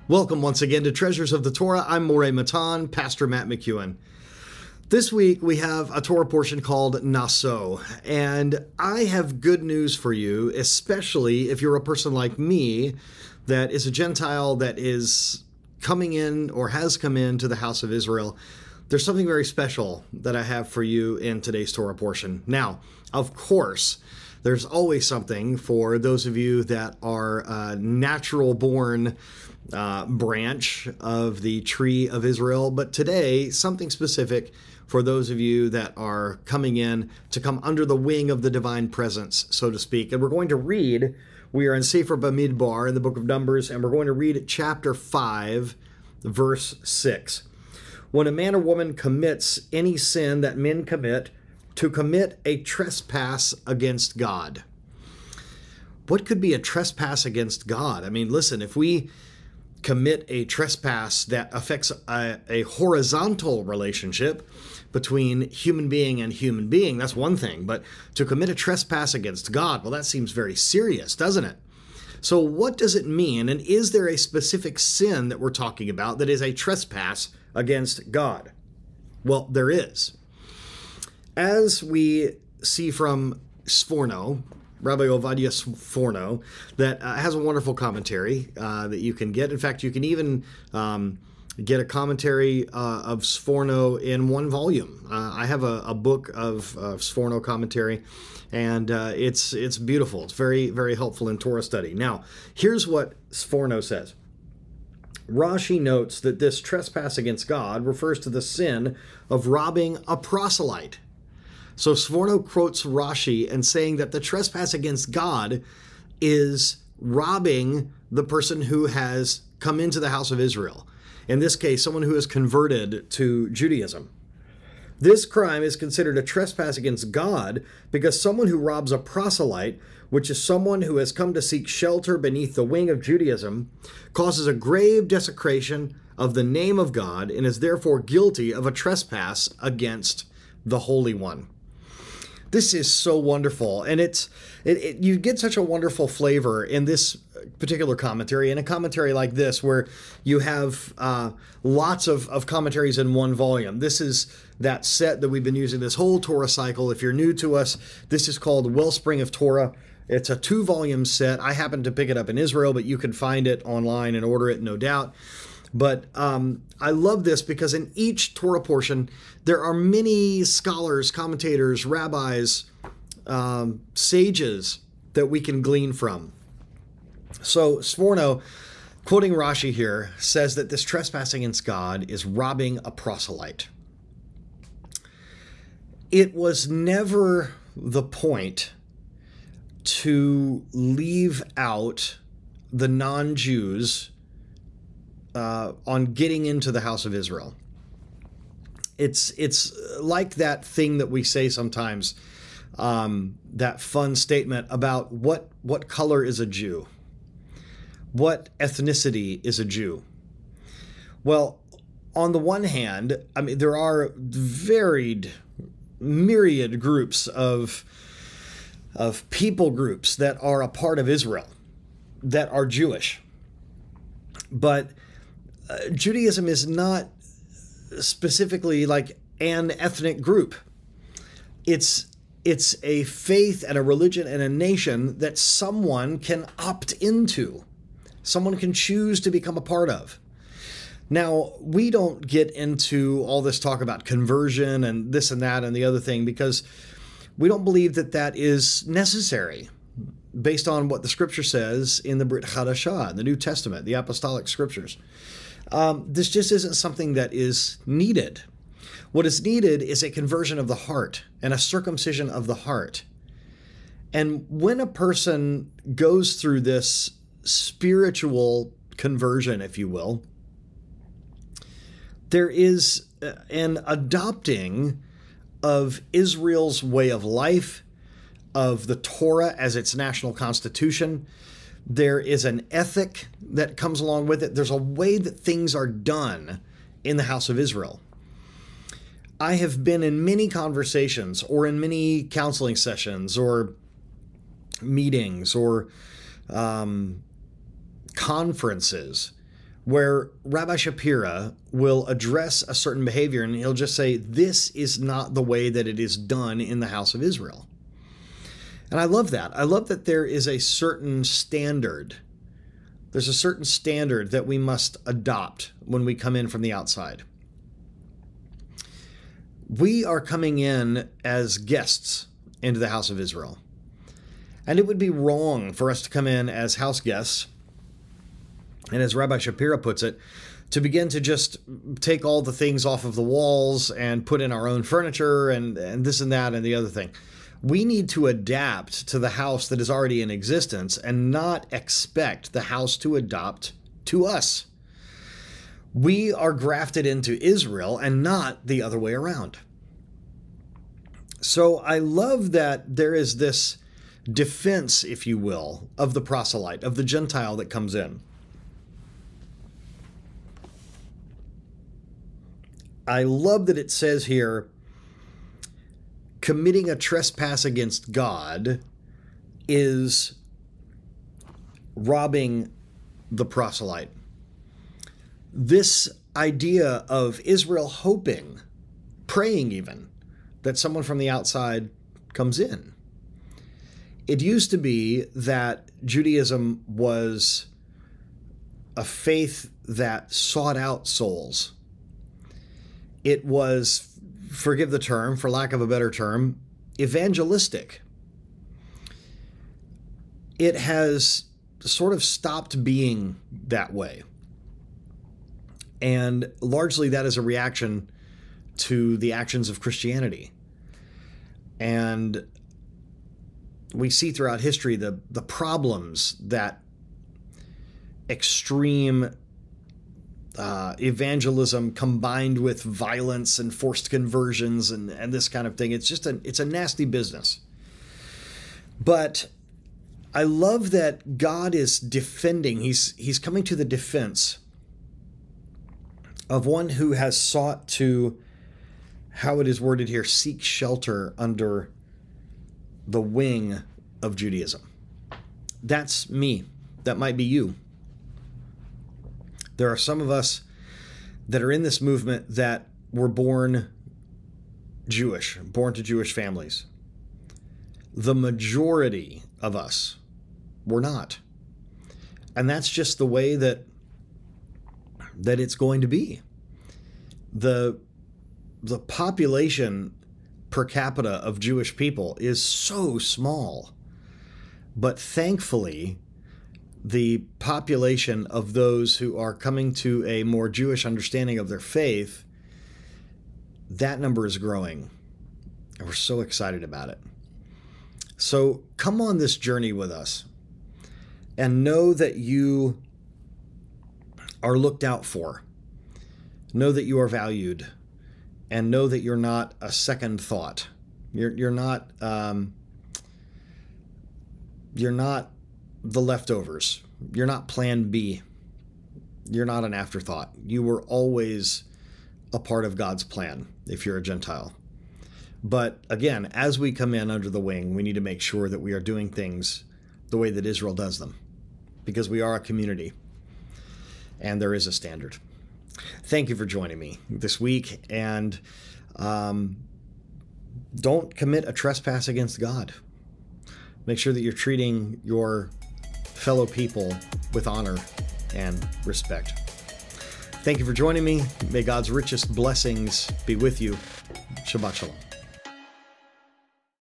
Welcome once again to Treasures of the Torah. I'm Moreh Matan, Pastor Matt McKeown. This week we have a Torah portion called Nasso, and I have good news for you, especially if you're a person like me that is a Gentile that is coming in or has come into the house of Israel. There's something very special that I have for you in today's Torah portion. Now, of course, there's always something for those of you that are a natural-born branch of the tree of Israel, but today, something specific for those of you that are coming in to come under the wing of the divine presence, so to speak. And we're going to read, we are in Sefer Bamidbar in the book of Numbers, and we're going to read chapter 5, verse 6. When a man or woman commits any sin that men commit, to commit a trespass against God. What could be a trespass against God? I mean, listen, if we commit a trespass that affects a horizontal relationship between human being and human being, that's one thing. But to commit a trespass against God, well, that seems very serious, doesn't it? So what does it mean? And is there a specific sin that we're talking about that is a trespass against God? Well, there is. As we see from Sforno, Rabbi Ovadia Sforno, that has a wonderful commentary that you can get. In fact, you can even get a commentary of Sforno in one volume. I have a book of Sforno commentary, and it's beautiful. It's very, very helpful in Torah study. Now, here's what Sforno says. Rashi notes that this trespass against God refers to the sin of robbing a proselyte. So Sforno quotes Rashi and saying that the trespass against God is robbing the person who has come into the house of Israel. In this case, someone who has converted to Judaism. This crime is considered a trespass against God because someone who robs a proselyte, which is someone who has come to seek shelter beneath the wing of Judaism, causes a grave desecration of the name of God and is therefore guilty of a trespass against the Holy One. This is so wonderful, and you get such a wonderful flavor in this particular commentary, in a commentary like this, where you have lots of commentaries in one volume. This is that set that we've been using this whole Torah cycle. If you're new to us, this is called Wellspring of Torah. It's a 2-volume set. I happened to pick it up in Israel, but you can find it online and order it, no doubt. But I love this because in each Torah portion, there are many scholars, commentators, rabbis, sages that we can glean from. So Sforno, quoting Rashi here, says that this trespassing against God is robbing a proselyte. It was never the point to leave out the non-Jews on getting into the house of Israel. It's like that thing that we say sometimes, that fun statement about what color is a Jew? What ethnicity is a Jew? Well, on the one hand, I mean, there are varied, myriad groups of people groups that are a part of Israel that are Jewish. But Judaism is not specifically like an ethnic group. It's a faith and a religion and a nation that someone can opt into. Someone can choose to become a part of. Now, we don't get into all this talk about conversion and this and that and the other thing because we don't believe that that is necessary based on what the scripture says in the Brit Chadashah, the New Testament, the apostolic scriptures. This just isn't something that is needed. What is needed is a conversion of the heart and a circumcision of the heart. And when a person goes through this spiritual conversion, if you will, there is an adopting of Israel's way of life, of the Torah as its national constitution. There is an ethic that comes along with it. There's a way that things are done in the house of Israel. I have been in many conversations or in many counseling sessions or meetings or conferences where Rabbi Shapira will address a certain behavior and he'll just say, this is not the way that it is done in the house of Israel. And I love that. I love that there is a certain standard. There's a certain standard that we must adopt when we come in from the outside. We are coming in as guests into the house of Israel. And it would be wrong for us to come in as house guests, and as Rabbi Shapira puts it, to begin to just take all the things off of the walls and put in our own furniture and this and that and the other thing. We need to adapt to the house that is already in existence and not expect the house to adapt to us. We are grafted into Israel and not the other way around. So I love that there is this defense, if you will, of the proselyte, of the Gentile that comes in. I love that it says here, committing a trespass against God is robbing the proselyte. This idea of Israel hoping, praying even, that someone from the outside comes in. It used to be that Judaism was a faith that sought out souls. It was, forgive the term, for lack of a better term, evangelistic. It has sort of stopped being that way. And largely that is a reaction to the actions of Christianity. And we see throughout history the problems that extreme evangelism combined with violence and forced conversions and this kind of thing. It's just it's a nasty business. But I love that God is defending. He's coming to the defense of one who has sought to, how it is worded here, seek shelter under the wing of Judaism. That's me. That might be you. There are some of us that are in this movement that were born Jewish, born to Jewish families. The majority of us were not. And that's just the way that it's going to be. The population per capita of Jewish people is so small. But thankfully, the population of those who are coming to a more Jewish understanding of their faith, that number is growing. And we're so excited about it. So come on this journey with us and know that you are looked out for. Know that you are valued, and know that you're not a second thought. You're not the leftovers. You're not plan B. You're not an afterthought. You were always a part of God's plan if you're a Gentile. But again, as we come in under the wing, we need to make sure that we are doing things the way that Israel does them, because we are a community and there is a standard. Thank you for joining me this week, and don't commit a trespass against God. Make sure that you're treating your fellow people with honor and respect. Thank you for joining me. May God's richest blessings be with you. Shabbat Shalom.